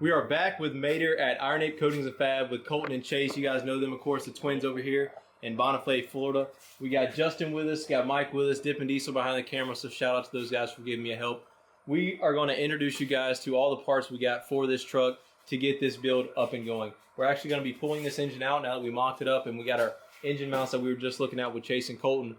We are back with Mater at Iron Ape Coatings and Fab with Colton and Chase. You guys know them, of course, the twins over here in Bonifay, Florida. We got Justin with us, got Mike with us, Dip and Diesel behind the camera, so shout out to those guys for giving me a help. We are going to introduce you guys to all the parts we got for this truck to get this build up and going. We're actually going to be pulling this engine out now that we mocked it up, and we got our engine mounts that we were just looking at with Chase and Colton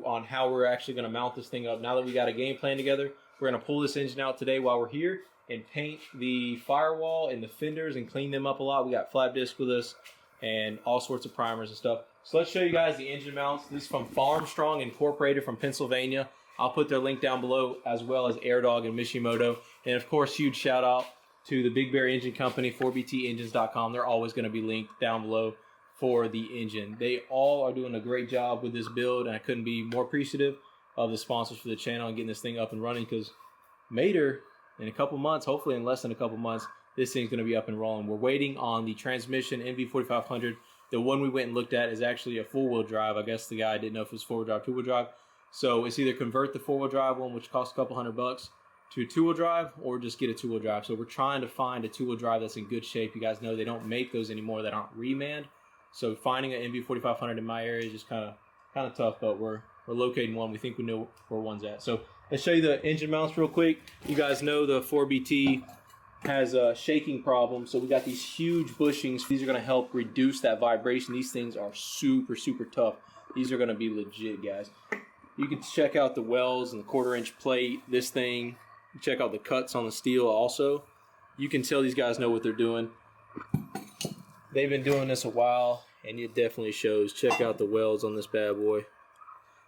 on how we're actually going to mount this thing up. Now that we got a game plan together, we're going to pull this engine out today while we're here and paint the firewall and the fenders and clean them up a lot. We got flat disc with us and all sorts of primers and stuff. So let's show you guys the engine mounts. This is from Farmstrong Incorporated from Pennsylvania. I'll put their link down below, as well as AirDog and Mishimoto. And of course, huge shout out to the Big Bear Engine Company, 4BTengines.com. They're always going to be linked down below for the engine. They all are doing a great job with this build, and I couldn't be more appreciative of the sponsors for the channel and getting this thing up and running, because Mater, in a couple months, hopefully in less than a couple months, this thing's going to be up and rolling. We're waiting on the transmission NV4500. The one we went and looked at is actually a four-wheel drive. I guess the guy didn't know if it was four-wheel drive, two-wheel drive. So it's either convert the four-wheel drive one, which costs a couple $100, to a two-wheel drive, or just get a two-wheel drive. So we're trying to find a two-wheel drive that's in good shape. You guys know they don't make those anymore that aren't remanned. So finding an NV4500 in my area is just kind of tough, but we're locating one. We think we know where one's at. So let's show you the engine mounts real quick. You guys know the 4BT has a shaking problem, so we got these huge bushings. These are going to help reduce that vibration. These things are super, super tough. These are going to be legit, guys. You can check out the wells and the 1/4-inch plate. This thing, check out the cuts on the steel also. You can tell these guys know what they're doing. They've been doing this a while, and it definitely shows. Check out the welds on this bad boy.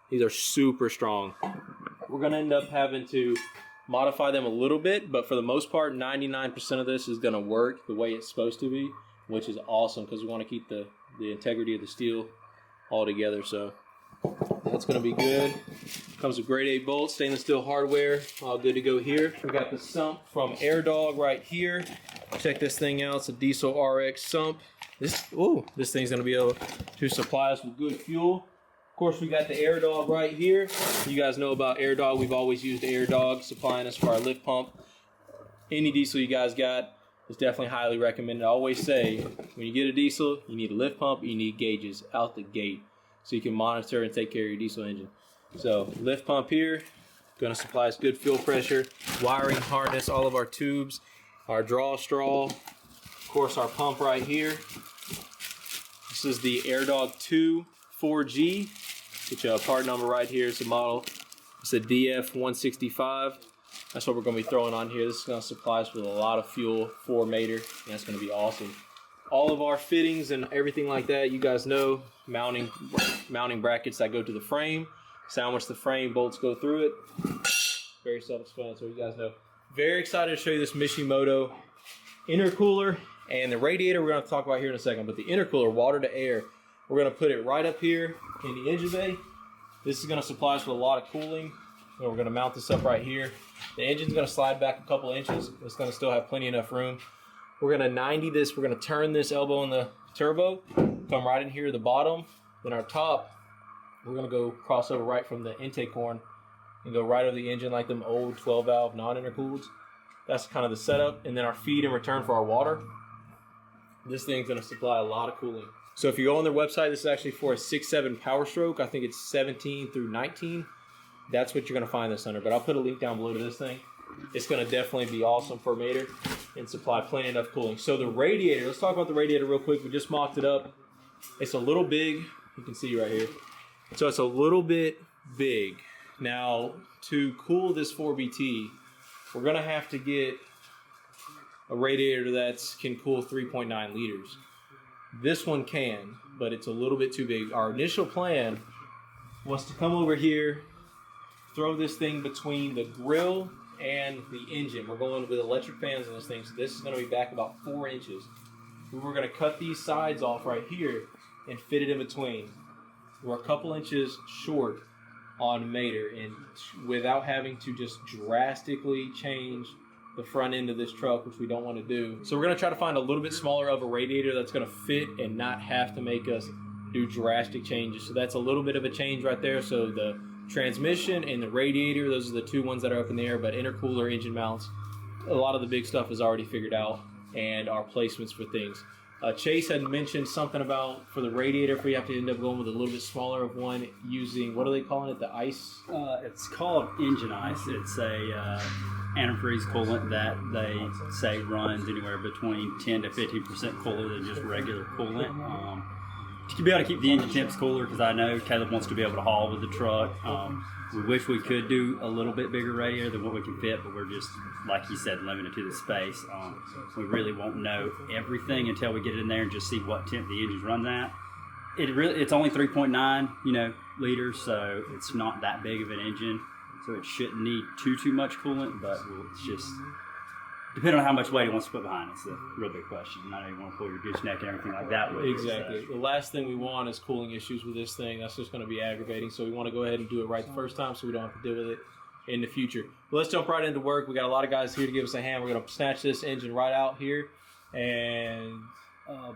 These are super strong. We're going to end up having to modify them a little bit, but for the most part, 99% of this is going to work the way it's supposed to be, which is awesome, because we want to keep the integrity of the steel all together. So that's going to be good. Comes with grade 8 bolts, stainless steel hardware, all good to go here. We got the sump from AirDog right here. Check this thing out. It's a Diesel RX sump. This thing's going to be able to supply us with good fuel. Of course, we got the AirDog right here. You guys know about AirDog. We've always used AirDog supplying us for our lift pump. Any diesel you guys got is definitely highly recommended. I always say, when you get a diesel, you need a lift pump, you need gauges out the gate, so you can monitor and take care of your diesel engine. So lift pump here, going to supply us good fuel pressure, wiring harness, all of our tubes, our draw straw, of course our pump right here. This is the AirDog 2 4G. Get you a part number right here. It's a model. It's a DF165. That's what we're going to be throwing on here. This is going to supply us with a lot of fuel for Mater, and that's going to be awesome. All of our fittings and everything like that, you guys know, mounting brackets that go to the frame, sandwich the frame, bolts go through it. Very self-explanatory, you guys know. Very excited to show you this Mishimoto intercooler and the radiator we're going to talk about here in a second, but the intercooler, water to air, we're going to put it right up here in the engine bay. This is going to supply us with a lot of cooling. And we're going to mount this up right here. The engine's going to slide back a couple inches. It's going to still have plenty enough room. We're going to 90 this. We're going to turn this elbow in the turbo, come right in here at the bottom. Then our top, we're going to go crossover right from the intake horn and go right over the engine like them old 12-valve non-intercooleds. That's kind of the setup. And then our feed in return for our water. This thing's going to supply a lot of cooling. So if you go on their website, this is actually for a 6.7 power stroke. I think it's 17 through 19. That's what you're going to find this under. But I'll put a link down below to this thing. It's going to definitely be awesome for Mater and supply plenty enough cooling. So the radiator, let's talk about the radiator real quick. We just mocked it up. It's a little big. You can see right here. So it's a little bit big. Now, to cool this 4BT, we're going to have to get a radiator that can cool 3.9 liters. This one can, but it's a little bit too big. Our initial plan was to come over here, throw this thing between the grill and the engine. We're going with electric fans on this thing, so this is going to be back about 4 inches. We were going to cut these sides off right here and fit it in between. We're a couple inches short on Mater, and without having to just drastically change the front end of this truck, which we don't want to do. So we're going to try to find a little bit smaller of a radiator that's going to fit and not have to make us do drastic changes. So that's a little bit of a change right there. So the transmission and the radiator, those are the two ones that are up in the air, but intercooler, engine mounts, a lot of the big stuff is already figured out, and our placements for things. Chase had mentioned something about for the radiator, if we have to end up going with a little bit smaller of one using, what are they calling it, the ice? It's called engine ice. It's a antifreeze coolant that they say runs anywhere between 10 to 15% cooler than just regular coolant. To be able to keep the engine temps cooler, because I know Caleb wants to be able to haul with the truck. We wish we could do a little bit bigger radiator than what we can fit, but we're just, like you said, limited to the space. We really won't know everything until we get it in there and just see what temp the engine runs at. It's only 3.9, liters, so it's not that big of an engine, so it shouldn't need too much coolant. But it's just depending on how much weight it wants to put behind. It's the real big question. I know you want to pull your gooseneck and everything like that with Exactly. it, so. The last thing we want is cooling issues with this thing. That's just going to be aggravating. So we want to go ahead and do it right the first time so we don't have to deal with it in the future. But let's jump right into work. We got a lot of guys here to give us a hand. We're going to snatch this engine right out here. And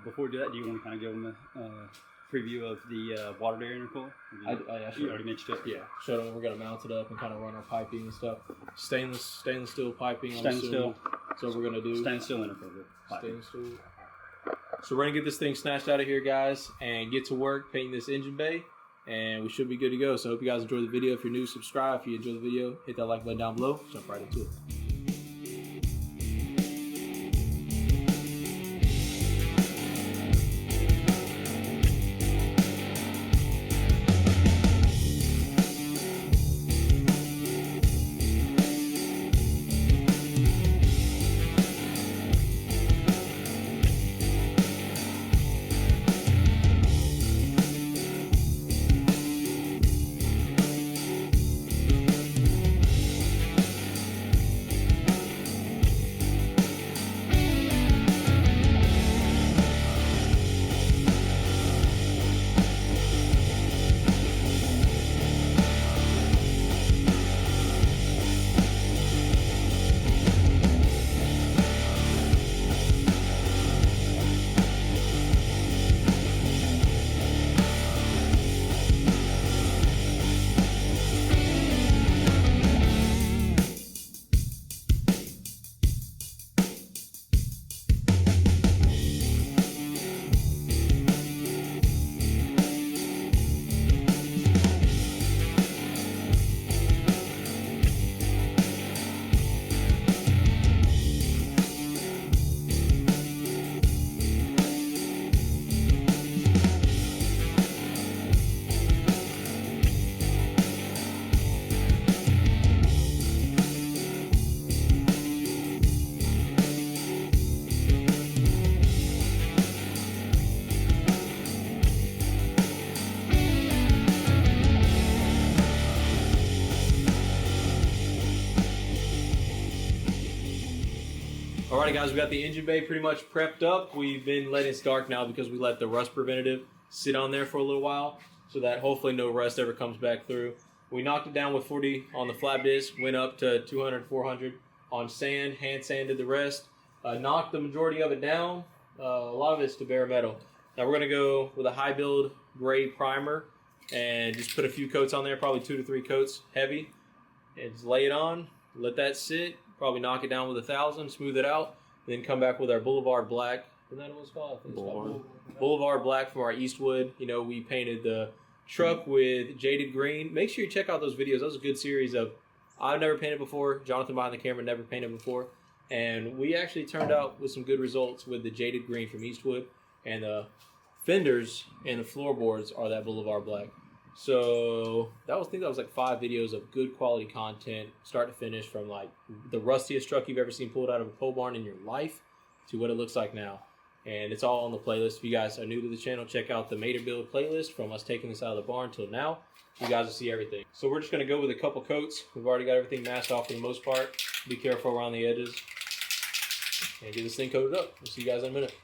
Before we do that, do you want to kind of give them a preview of the water intercooler? I You already mentioned it? Yeah, show them we're going to mount it up and kind of run our piping and stuff. Stainless steel piping. Stainless steel. So we're going to do Stainless steel intercooler. stainless steel. So we're going to get this thing snatched out of here, guys, and get to work painting this engine bay, and we should be good to go. So I hope you guys enjoy the video. If you're new, subscribe. If you enjoy the video, hit that like button down below. Jump right into it. Alrighty guys, we got the engine bay pretty much prepped up. We've been letting it dark now because we let the rust preventative sit on there for a little while so that hopefully no rust ever comes back through. We knocked it down with 40 on the flat disc, went up to 200, 400 on sand, hand sanded the rest, knocked the majority of it down. A lot of it's to bare metal. Now we're going to go with a high build gray primer and just put a few coats on there, probably 2 to 3 coats heavy, and just lay it on, let that sit. Probably knock it down with 1,000, smooth it out, then come back with our Boulevard Black. Isn't that what it's called? I think it's called Boulevard Black from our Eastwood. You know, we painted the truck with jaded green. Make sure you check out those videos. That was a good series of, I've never painted before. Jonathan behind the camera never painted before. And we actually turned out with some good results with the jaded green from Eastwood. And the fenders and the floorboards are that Boulevard Black. So I think that was like 5 videos of good quality content, start to finish, from like the rustiest truck you've ever seen pulled out of a pole barn in your life to what it looks like now. And it's all on the playlist. If you guys are new to the channel, check out the Made or Build playlist from us taking this out of the barn till now. You guys will see everything. So we're just going to go with a couple coats. We've already got everything masked off for the most part. Be careful around the edges. And get this thing coated up. We'll see you guys in a minute.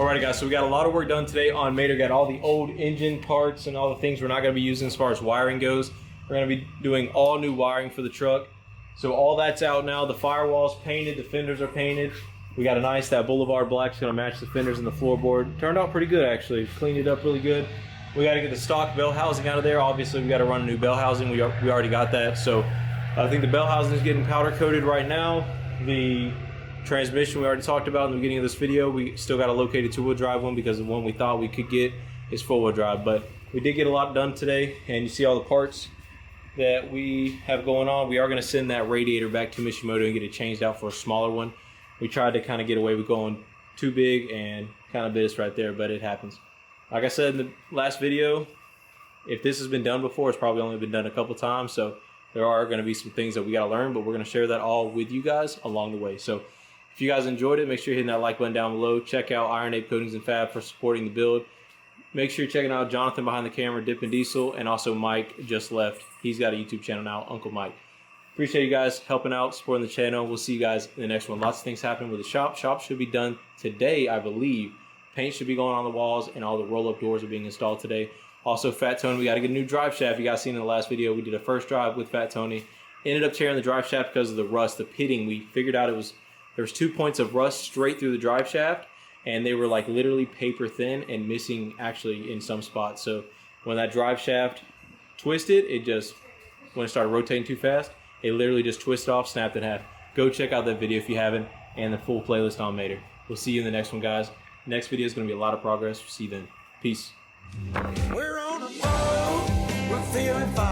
Alrighty guys, so we got a lot of work done today on Mater. Got all the old engine parts and all the things we're not going to be using as far as wiring goes. We're going to be doing all new wiring for the truck. So all that's out now. The firewall's painted, the fenders are painted. We got that Boulevard black's going to match the fenders and the floorboard. Turned out pretty good actually, cleaned it up really good. We got to get the stock bell housing out of there. Obviously we got to run a new bell housing. We already got that. So I think the bell housing is getting powder coated right now. The transmission we already talked about in the beginning of this video. We still got to locate a two-wheel drive one because the one we thought we could get is four-wheel drive. But we did get a lot done today, and you see all the parts that we have going on. We are going to send that radiator back to Mishimoto and get it changed out for a smaller one. We tried to kind of get away with going too big and kind of bit us right there, but it happens. Like I said in the last video, if this has been done before, it's probably only been done a couple times, so there are going to be some things that we got to learn, but we're going to share that all with you guys along the way. So if you guys enjoyed it, make sure you're hitting that like button down below. Check out Iron Ape Coatings and Fab for supporting the build. Make sure you're checking out Jonathan behind the camera, Dippin' Diesel, and also Mike just left. He's got a YouTube channel now, Uncle Mike. Appreciate you guys helping out, supporting the channel. We'll see you guys in the next one. Lots of things happening with the shop. Shop should be done today, I believe. Paint should be going on the walls, and all the roll-up doors are being installed today. Also, Fat Tony, we got to get a new drive shaft. You guys seen in the last video, we did a first drive with Fat Tony. Ended up tearing the drive shaft because of the rust, the pitting. We figured out there was 2 points of rust straight through the drive shaft, and they were like literally paper thin and missing actually in some spots. So when that drive shaft twisted, when it started rotating too fast, it literally just twisted off, snapped in half. Go check out that video if you haven't, and the full playlist on Mater. We'll see you in the next one, guys. Next video is going to be a lot of progress. See you then. Peace. We're on a roll, we're feeling fine.